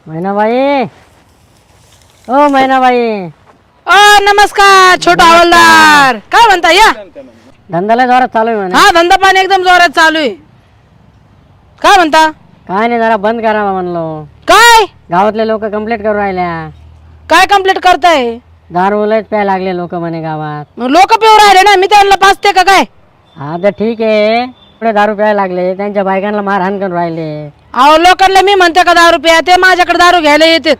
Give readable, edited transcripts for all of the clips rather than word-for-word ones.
मैनाबाई, ओ मैनाबाई, नमस्कार छोटा हवालदार. काय म्हणता या? धंद्याला जोरात चालू आहे म्हणे. हा, धंदा पाणी एकदम जोरात चालू आहे. काय म्हणता? काय नाही, जरा बंद करावा म्हणलो. काय गावातले लोक कंप्लेंट करू राहिल्या. काय कंप्लीट करताय? दारू लयच प्यायला लागले लोक म्हणे गावात. लोक पिऊ राहिले ना, मी त्यांना पाचते का काय? हा तर ठीक आहे, पुढे दारू प्यायला लागले, त्यांच्या बायकांना मारहाण करून राहिले. अहो, लोकांना मी म्हणते का दारू प्या, ते माझ्याकडे दारू घ्यायला येतात.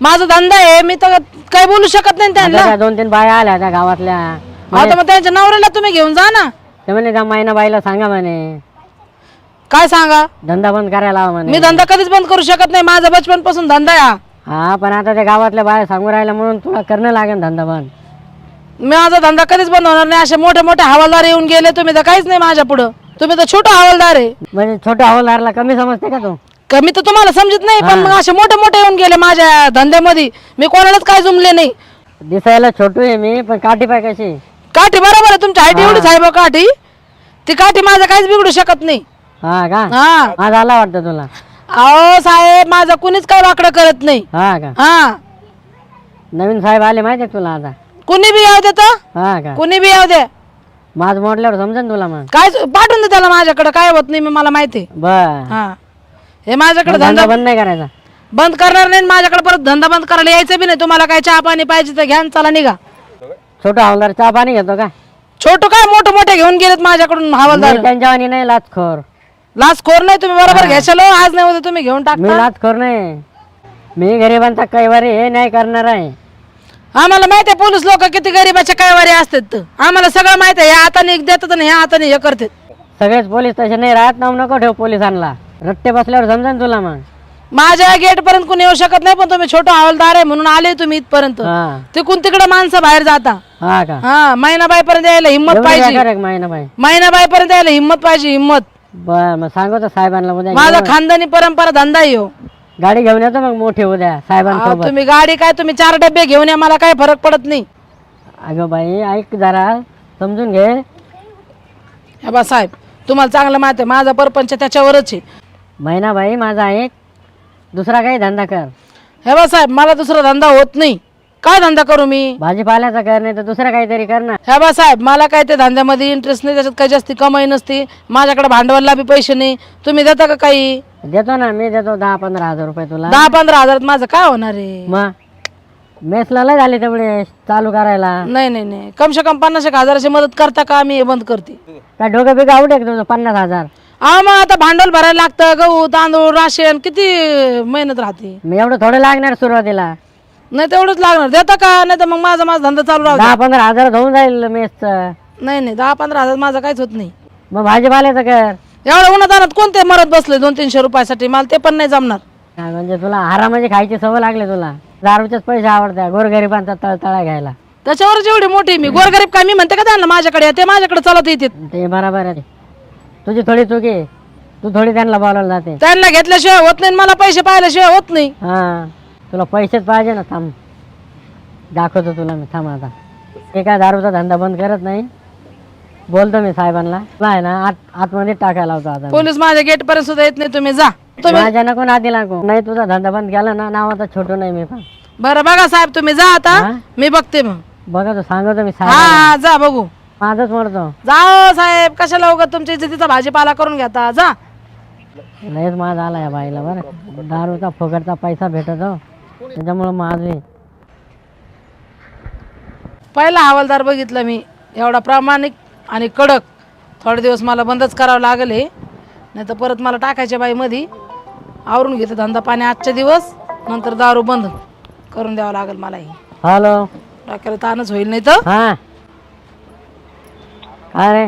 माझा धंदा आहे, मी तर काही बोलू शकत नाही त्यांना. आता 2-3 बाया आल्या त्या गावातल्या. आता मग त्यांच्या नवऱ्याला तुम्ही घेऊन जा ना. ते म्हणे त्या मैनाबाईला सांगा म्हणे काय सांगा? धंदा बंद करायला हवा म्हणे. मी धंदा कधीच बंद करू शकत नाही, माझा बचपन पासून धंदा आहे हा. हा, पण आता त्या गावातल्या बाया सांगू राहिल्या म्हणून तुला करणं लागेल धंदा बंद. माझा धंदा कधीच बंद होणार नाही. असे मोठे मोठे हवालदार येऊन गेले, तुम्ही तर काहीच नाही माझ्या पुढं. तुम्ही तर छोटा हवालदार आहे. म्हणजे छोट्या हवालदारला कमी समजते का तू? कमी तर तुम्हाला समजत नाही, पण मग असे मोठे मोठे येऊन गेले माझ्या धंद्यामध्ये. मी कोणालाच काय जुमले नाही. दिसायला छोटू आहे मी, पण काठी पाय कशी. काठी बरोबर आहे, तुमची हाईट एवढीच आहे बा काठी. ती काठी माझं काहीच बिघडू शकत नाही. हा का? हा, माझा आला वाटतं तुला. अहो साहेब, माझं कुणीच काय वाकडं करत नाही. हा का? हा, नवीन साहेब आले माहिती आहे तुला आता? कुणी बी येऊ दे तर, हा का? कुणी बी येऊ दे. माझ मोडल्यावर समजेल तुला मग. काय पाठवून दे त्याला माझ्याकडे, काय होत नाही, मला माहिती आहे. बर, हा, हे माझ्याकडे धंदा धंदा बंद नाही करायचा. बंद करणार नाही. माझ्याकडे परत धंदा बंद करायला यायचं बी नाही. तुम्हाला काय चहा पाणी पाहिजे तर घ्या आणि चला निघा. छोटा हवालदार चहा पाणी घेतो का? छोटं काय, मोठे मोठे घेऊन गेलेत माझ्याकडून हवालदार. मी त्यांच्या वाणी नाही लाचखोर. लाचखोर नाही तुम्ही, बरोबर घ्यायला. आज नाही होते तुम्ही घेऊन मी टाकता. लाचखोर नाही, मी गरिबांचा कैवारी हे नाही करणार आहे. आम्हाला माहिती आहे पोलीस लोक किती गरीबाच्या कैवारी असतात तर. आम्हाला सगळं माहिती आहे. ह्या हाताने देतात आणि ह्या हाताने हे करतात. सगळेच पोलीस तसे नाही राहत. नाव नको ठेव पोलिसांना. रट्टे बसल्यावर समजेल तुला मग. माझ्या गेट पर्यंत कोणी येऊ शकत नाही, पण तुम्ही छोटा हवालदार आहे म्हणून आले तुम्ही इथपर्यंत. हा. तिकडून तिकडे माणसं बाहेर जाता. हा का? हा, मैनाबाई पर्यंत यायला हिंमत पाहिजे. महिनाबाई. मैनाबाई पर्यंत यायला हिंमत पाहिजे, हिंमत. बर, मग सांगतो साहेबांना उद्या. माझा खानदानी परंपरा धंदा आहे हो. गाडी घेऊन येतो मग मोठी उद्या साहेबांसोबत. तुम्ही गाडी काय, तुम्ही 4 डबे घेऊन या, मला काही फरक पडत नाही. अगं बाई, ऐक जरा, समजून घे. हे बा साहेब, तुम्हाला चांगलं माहिती आहे माझा परपंच त्याच्यावरच आहे. महिनाबाई माझा एक, दुसरा काही धंदा कर. हे बा साहेब, मला दुसरा धंदा होत नाही. काय धंदा करू मी? भाजीपाल्याचा कर, नाही तर दुसरा काहीतरी कर ना. हे बा साहेब, मला काय ते धंद्यामध्ये इंटरेस्ट नाही, त्याच्यात काही जास्ती कमाई नसते. माझ्याकडे भांडवलला बी पैसे नाही. तुम्ही देता का काही? देतो ना, मी देतो 10-15 हजार रुपये तुला. 10-15 हजारात माझं काय होणार आहे? मग मेसला लय झाले तेवढे चालू करायला. नाही नाही नाही, कमसे कम 50 हजाराची मदत करता का? मी हे बंद करते. काय डोकं बिकं आउट आहे का तुझं? 50 हजार. मग आता भांडवल भरायला लागतं. गहू तांदूळ राशन किती मेहनत राहते. मी एवढं थोडं लागणार सुरुवातीला. नाही तेवढंच लागणार. देता का? नाही तर मग माझा धंदा चालू राहतो. 10-15 हजार होऊन जाईल मेसचं. नाही नाही, 10-15 हजार माझं काहीच होत नाही. मग भाजीपाल्याचं कर. एवढं उन्हात कोणते मरत बसले 200-300 रुपयासाठी? मला ते पण नाही जमणार. काय म्हणजे तुला आरामाची खायची सवय लागली तुला. दारूचेच पैसे आवडतात गोरगरिबांचा तळतळा घ्यायला. त्याच्यावरच एवढी मोठी मी गोरगरीब काय मी म्हणते का त्यांना माझ्याकडे या? ते माझ्याकडे चालत येतात. ते बरोबर आहे. तुझी थोडी चुकी आहे. तू थोडी त्यांना बोलायला जाते. त्यांना घेतल्याशिवाय होत नाही, मला पैसे पाहिल्याशिवाय होत नाही. हा, तुला पैसेच पाहिजे ना. थांब, दाखवतो तुला मी. थांब आता. ते काय दारूचा धंदा बंद करत नाही. बोलतो मी साहेबांना. तुला आहे ना आतमध्ये टाकायला होता आता. पोलीस माझ्या गेट पर्यंत सुद्धा येत नाही. तुम्ही जा. माझ्या नको नादी लागू. नाही तुझा धंदा बंद केला ना, नावाचा छोटू नाही मी पण. बरं बघा साहेब, तुम्ही जा आता. मी बघते मग. बघा तो सांगतो मी साहेब. हा, जा बघू. माझंच म्हणतो. जा साहेब, कशाला उगाच तुमच्या इज्जतीचा भाजीपाला करून घेता. जा. लयच माझ आला या बाईला. बरं, दारूचा फुकटचा पैसा भेटतो त्याच्यामुळं माझे. पहिला हवालदार बघितला मी एवढा प्रामाणिक आणि कडक. थोडे दिवस मला बंदच करावं लागेल हे, नाही तर परत मला टाकायच्या बाई मध्ये. आवरून घेते धंदा पाणी आजच्या दिवस, नंतर दारू बंद करून द्यावं लागेल मला. ही हॅलो. डोक्याला ताणच होईल नाही तर. हा, काय रे?